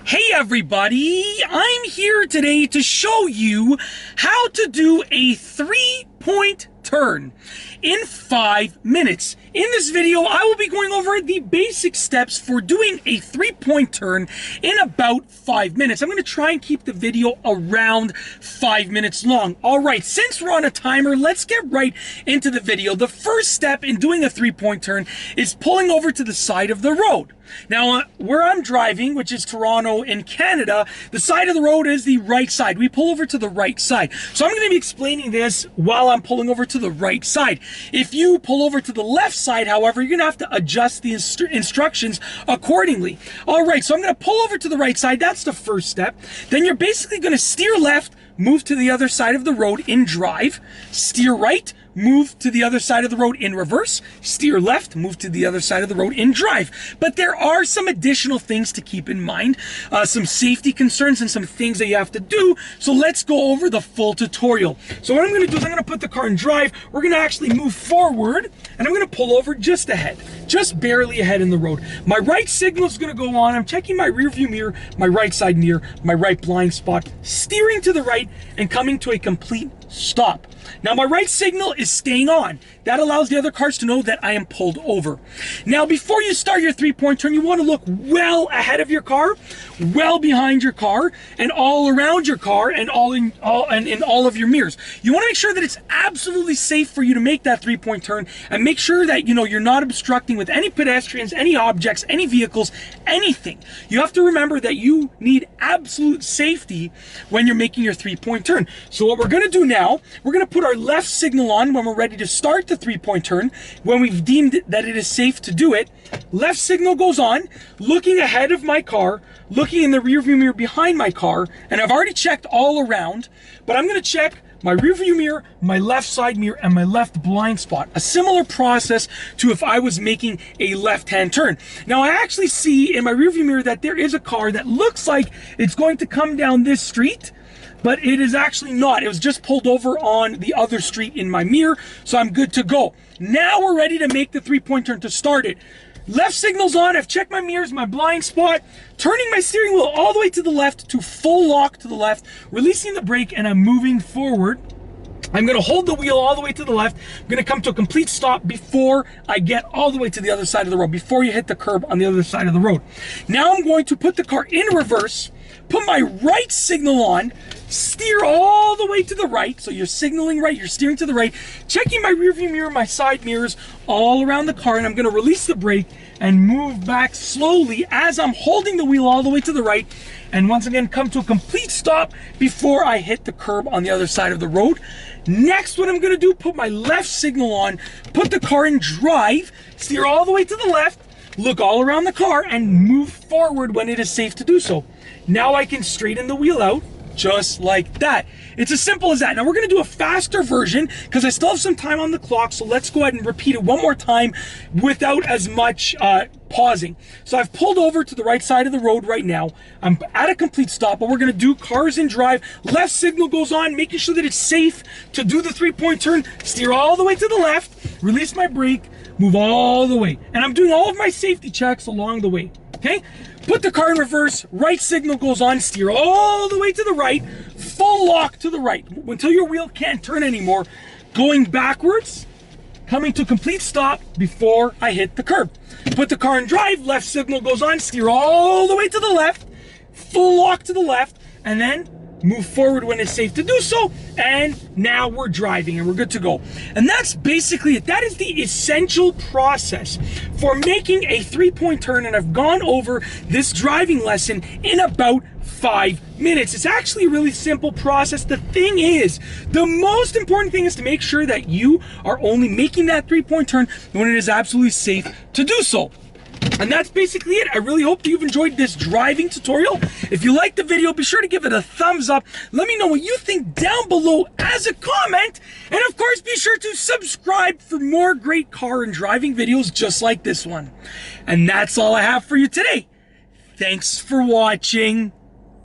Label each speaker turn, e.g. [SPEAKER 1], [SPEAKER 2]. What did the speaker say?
[SPEAKER 1] Hey everybody, I'm here today to show you how to do a 3-point turn in 5 minutes. In this video, I will be going over the basic steps for doing a 3-point turn in about 5 minutes. I'm going to try and keep the video around 5 minutes long. All right, since we're on a timer, let's get right into the video. The first step in doing a 3-point turn is pulling over to the side of the road. Now, where I'm driving, which is Toronto in Canada, the side of the road is the right side. We pull over to the right side. So I'm going to be explaining this while I'm pulling over to the right side. If you pull over to the left side, however, you're going to have to adjust the instructions accordingly. All right, so I'm going to pull over to the right side. That's the first step. Then you're basically going to steer left, move to the other side of the road in drive, steer right, move to the other side of the road in reverse, steer left, move to the other side of the road in drive. But there are some additional things to keep in mind, some safety concerns and some things that you have to do. So let's go over the full tutorial. So what I'm going to do is I'm going to put the car in drive. We're going to actually move forward and I'm going to pull over just ahead, just barely ahead in the road. My right signal is going to go on. I'm checking my rear view mirror, my right side mirror, my right blind spot, steering to the right and coming to a complete stop. Now my right signal is staying on. That allows the other cars to know that I am pulled over. Now before you start your 3-point turn, you want to look well ahead of your car, well behind your car, and all around your car, and in all of your mirrors. You want to make sure that it's absolutely safe for you to make that 3-point turn, and make sure that you're not obstructing with any pedestrians, any objects, any vehicles, anything. You have to remember that you need absolute safety when you're making your 3-point turn. So what we're going to do now, we're going to put our left signal on when we're ready to start the 3-point turn. When we've deemed that it is safe to do it, left signal goes on, looking ahead of my car, looking in the rear view mirror behind my car, and I've already checked all around, but I'm going to check my rear view mirror, my left side mirror, and my left blind spot. A similar process to if I was making a left-hand turn. Now I actually see in my rear view mirror that there is a car that looks like it's going to come down this street, but it is actually not. It was just pulled over on the other street in my mirror, so I'm good to go. Now we're ready to make the 3-point turn to start it. Left signal's on, I've checked my mirrors, my blind spot, turning my steering wheel all the way to the left to full lock to the left, releasing the brake, and I'm moving forward. I'm going to hold the wheel all the way to the left. I'm going to come to a complete stop before I get all the way to the other side of the road, before you hit the curb on the other side of the road. Now I'm going to put the car in reverse, put my right signal on, steer all the way to the right. So you're signaling right, you're steering to the right, checking my rear view mirror, my side mirrors all around the car, and I'm going to release the brake and move back slowly as I'm holding the wheel all the way to the right, and once again come to a complete stop before I hit the curb on the other side of the road. Next, what I'm going to do, put my left signal on, put the car in drive, steer all the way to the left, look all around the car, and move forward when it is safe to do so. Now I can straighten the wheel out just like that. It's as simple as that. Now we're going to do a faster version because I still have some time on the clock, so let's go ahead and repeat it one more time without as much pausing. So I've pulled over to the right side of the road right now. I'm at a complete stop, but we're going to do cars in drive. Left signal goes on, making sure that it's safe to do the 3-point turn. Steer all the way to the left, release my brake, move all the way. And I'm doing all of my safety checks along the way, okay? Put the car in reverse, right signal goes on, steer all the way to the right, full lock to the right, until your wheel can't turn anymore, going backwards, coming to complete stop before I hit the curb. Put the car in drive, left signal goes on, steer all the way to the left, full lock to the left, and then move forward when it's safe to do so, and now we're driving and we're good to go. And that's basically it. That is the essential process for making a 3-point turn, and I've gone over this driving lesson in about 5 minutes. It's actually a really simple process. The thing is, the most important thing is to make sure that you are only making that 3-point turn when it is absolutely safe to do so. And that's basically it. I really hope that you've enjoyed this driving tutorial. If you liked the video, be sure to give it a thumbs up. Let me know what you think down below as a comment. And of course, be sure to subscribe for more great car and driving videos just like this one. And that's all I have for you today. Thanks for watching.